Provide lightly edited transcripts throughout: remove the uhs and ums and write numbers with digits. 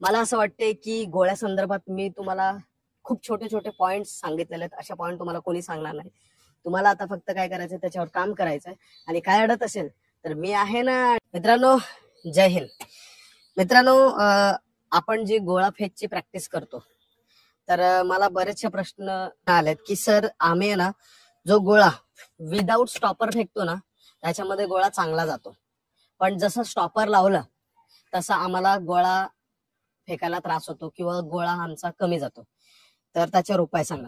मला असं वाटते की गोळ्या संदर्भात मी तुम्हाला खूप छोटे छोटे पॉइंट्स सांगितलेले आहेत. अशा पॉइंट तुम्हाला कोणी सांगणार नाही. तुम्हाला आता फक्त काय करायचं, त्याच्यावर काम करायचंय. आणि काय अडत असेल तर मी आहे ना. मित्रांनो, जय हिंद. मित्रांनो, आपण जी गोळा फेकची प्रॅक्टिस करतो, तर मला बरेचसे प्रश्न आलेत की सर आम्ही ना जो गोळा विदाऊट स्टॉपर फेकतो ना, त्याच्यामध्ये गोळा चांगला जातो, पण जसं स्टॉपर लावलं तसा आम्हाला गोळा फेकायला त्रास होतो किंवा गोळा आमचा कमी जातो. तर त्याच्यावर उपाय सांगा.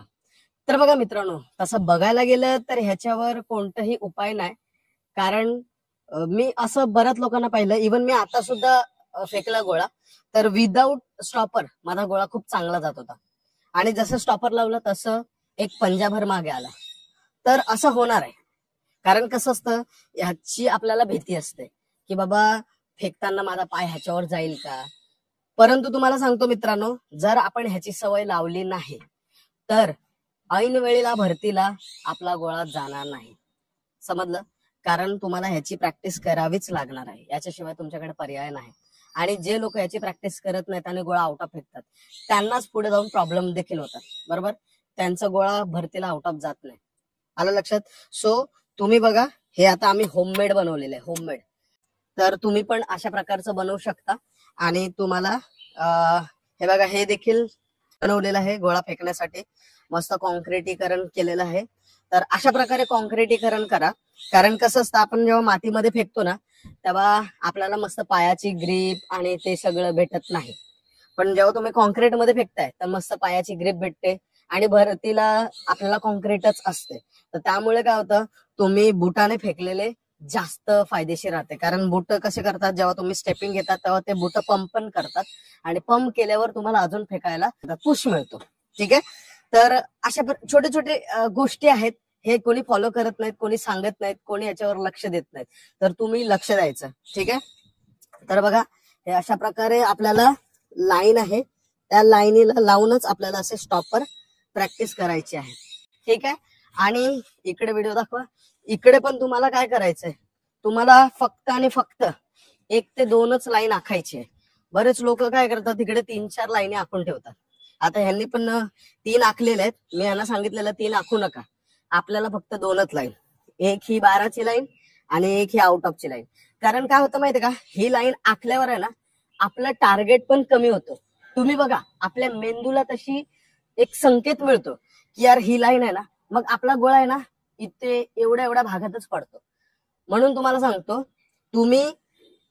तर बघा मित्रांनो, तसं बघायला गेलं तर ह्याच्यावर कोणताही उपाय नाही. कारण मी असं बऱ्याच लोकांना पाहिलं, इव्हन मी आता सुद्धा फेकला गोळा, तर विदाऊट स्टॉपर माझा गोळा खूप चांगला जात होता. आणि जसं स्टॉपर लावलं तसं एक पंजाभर मागे आला. तर असं होणार आहे. कारण कसं असतं, ह्याची आपल्याला भीती असते की बाबा फेकताना माझा पाय ह्याच्यावर जाईल का. परंतु तुम्हाला सांगतो मित्रांनो, जर आपण ह्याची सवय लावली नाही तर ऐन वेळेला भरतीला आपला गोळा जाणार नाही. समजलं? कारण तुम्हाला ह्याची प्रॅक्टिस करावीच लागणार आहे. याच्याशिवाय तुमच्याकडे पर्याय नाही. आणि जे लोक ह्याची प्रॅक्टिस करत नाहीत आणि गोळा आउट ऑफ फेकतात, त्यांनाच पुढे जाऊन प्रॉब्लेम देखील होतात. बरोबर? त्यांचा गोळा भरतीला आउट ऑफ जात नाही. आलं लक्षात? सो तुम्ही बघा, हे आता आम्ही होममेड बनवलेलं आहे. होममेड. तर तुम्ही पण अशा प्रकारचं बनवू शकता. आणि तुम्हाला हे बघा, हे देखील बनवलेलं आहे गोळा फेकण्यासाठी. मस्त कॉन्क्रिटीकरण केलेलं आहे. तर अशा प्रकारे कॉन्क्रिटीकरण करा. कारण कसं असतं, आपण जेव्हा मातीमध्ये फेकतो ना, तेव्हा आपल्याला मस्त पायाची ग्रीप आणि ते सगळं भेटत नाही. पण जेव्हा तुम्ही कॉन्क्रीट मध्ये फेकताय तर मस्त पायाची ग्रीप भेटते आणि भरतीला आपल्याला कॉन्क्रीटच असते. तर त्यामुळे काय होतं, तुम्ही बुटाने फेकलेले जास्त फायदेशीर राहते. कारण बुट कसे करतात, जेव्हा तुम्ही स्टेपिंग घेतात तेव्हा ते बुट पंप पण करतात आणि पंप केल्यावर तुम्हाला अजून फेकायला पुश मिळतो. ठीक आहे? तर अशा छोटे छोटे गोष्टी आहेत. हे कोणी फॉलो करत नाहीत, कोणी सांगत नाहीत, कोणी याच्यावर लक्ष देत नाहीत. तर तुम्ही लक्ष द्यायचं. ठीक आहे? तर बघा, हे अशा प्रकारे आपल्याला लाईन आहे, त्या लाईनीला लावूनच आपल्याला असे स्टॉपर प्रॅक्टिस करायची आहे. ठीक आहे? आणि इकडे व्हिडिओ दाखवा. इकडे पण तुम्हाला काय करायचंय, तुम्हाला फक्त आणि फक्त 1 ते 2च लाईन आखायची आहे. बरेच लोक काय करतात, तिकडे 3-4 लाईनी आखून ठेवतात. आता ह्यांनी पण 3 आखलेले आहेत. मी यांना सांगितलेलं 3 आखू नका, आपल्याला फक्त 2च लाईन. एक ही 12ची लाईन आणि एक ही आउट ऑफची लाईन. कारण काय होतं माहितीये का, ही लाईन आखल्यावर आहे ना, आपलं टार्गेट पण कमी होतं. तुम्ही बघा, आपल्या मेंदूला तशी एक संकेत मिळतो की यार ही लाईन आहे ना, मग आपला गोळा आहे ना इथे एवढ्या एवढ्या भागातच पडतो. म्हणून तुम्हाला सांगतो, तुम्ही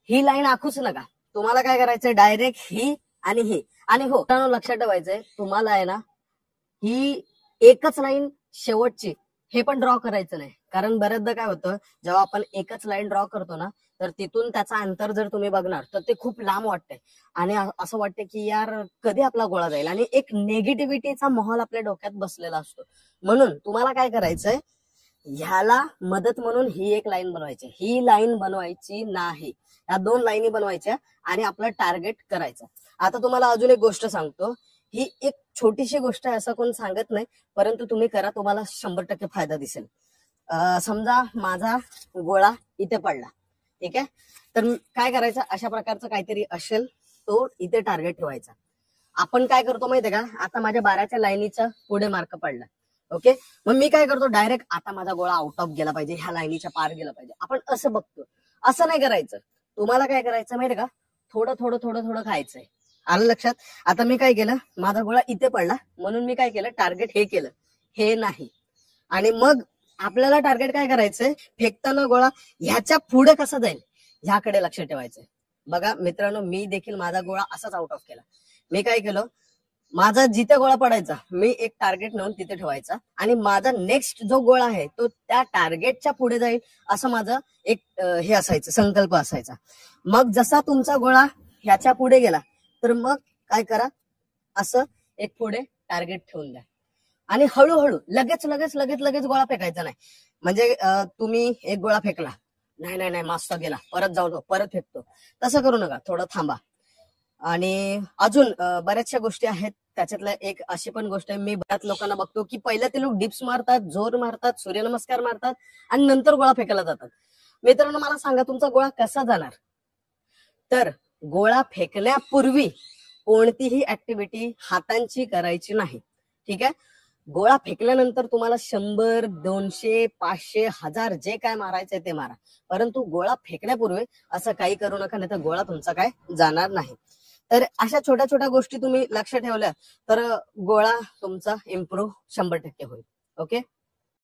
ही लाईन आखूच नका. तुम्हाला काय करायचंय, डायरेक्ट ही आणि ही. आणि हो, लक्षात ठेवायचंय, तुम्हाला आहे ना ही एकच लाईन शेवटची हे पण ड्रॉ करायचं नाही. कारण बऱ्याचदा काय होतं, जेव्हा आपण एकच लाईन ड्रॉ करतो ना, तर तिथून त्याचा अंतर जर तुम्ही बघणार तर ते खूप लांब वाटतंय आणि असं वाटतं की यार कधी आपला गोळा जाईल, आणि एक निगेटिव्हिटीचा माहोल आपल्या डोक्यात बसलेला असतो. म्हणून तुम्हाला काय करायचंय, ह्याला मदत म्हणून ही एक लाईन बनवायची, ही लाईन बनवायची नाही, या 2 लाईनी बनवायच्या आणि आपलं टार्गेट करायचं. आता तुम्हाला अजून एक गोष्ट सांगतो, ही एक छोटीशी गोष्ट आहे, असं कोण सांगत नाही, परंतु तुम्ही करा, तुम्हाला 100% फायदा दिसेल. समजा माझा गोळा इथे पडला. ठीक आहे? तर काय करायचं, अशा प्रकारचं काहीतरी असेल, तो इथे टार्गेट ठेवायचा. आपण काय करतो माहितीये का, आता माझ्या 12च्या लाईनीचा पुढे मार्क पडला. ओके, मग मी काय करतो, डायरेक्ट आता माझा गोळा आउट ऑफ गेला पाहिजे, ह्या लाईनीच्या पार गेला पाहिजे, आपण असं बघतो. असं नाही करायचं. तुम्हाला काय करायचं माहितीये का, थोडं थोडं थोडं थोडं खायचंय. आलं लक्षात? आता मी काय केलं, माझा गोळा इथे पडला म्हणून मी काय केलं, टार्गेट हे केलं, हे नाही. आणि मग आपल्याला टार्गेट काय करायचंय, फेकताना गोळा ह्याच्या पुढे कसा जाईल ह्याकडे लक्ष ठेवायचंय. बघा मित्रांनो, मी देखील माझा गोळा असाच आउट ऑफ केला. मी काय केलं, माझा जिथे गोळा पडायचा मी एक टार्गेट नेऊन तिथे ठेवायचा आणि माझा नेक्स्ट जो गोळा आहे तो त्या टार्गेटच्या पुढे जाईल, असं माझं एक हे असायचं, संकल्प असायचा. मग जसा तुमचा गोळा ह्याच्या पुढे गेला तर मग काय करा, असं एक पुढे टार्गेट ठेवून द्या आणि हळूहळू लगेच लगेच लगेच लगेच गोळा फेकायचा नाही. म्हणजे तुम्ही एक गोळा फेकला, नाही नाही नाही मस्त गेला, परत जाऊ, परत फेकतो, तसं करू नका. थोडं थांबा. आणि अजून बऱ्याचशा गोष्टी आहेत. त्याच्यातल्या एक अशी पण गोष्ट आहे, मी बऱ्याच लोकांना बघतो की पहिल्या ते लोक डिप्स मारतात, जोर मारतात, सूर्यनमस्कार मारतात आणि नंतर गोळा फेकायला जातात. मित्रांनो मला सांगा, तुमचा गोळा कसा जाणार? तर गोळा फेकण्यापूर्वी कोणतीही ऍक्टिव्हिटी हातांची करायची नाही. ठीक आहे. गोळा फेकल्यानंतर तुम्हाला 100, 200, 500, 1000 जे काय मारायचंय ते मारा, परंतु गोळा फेकण्यापूर्वी असं काही करू नका, नाही तर गोळा तुमचा काय जाणार नाही. तर अशा छोट्या छोट्या गोष्टी तुम्ही लक्ष ठेवल्या तर गोळा तुमचा इम्प्रूव्ह 100% होईल. ओके.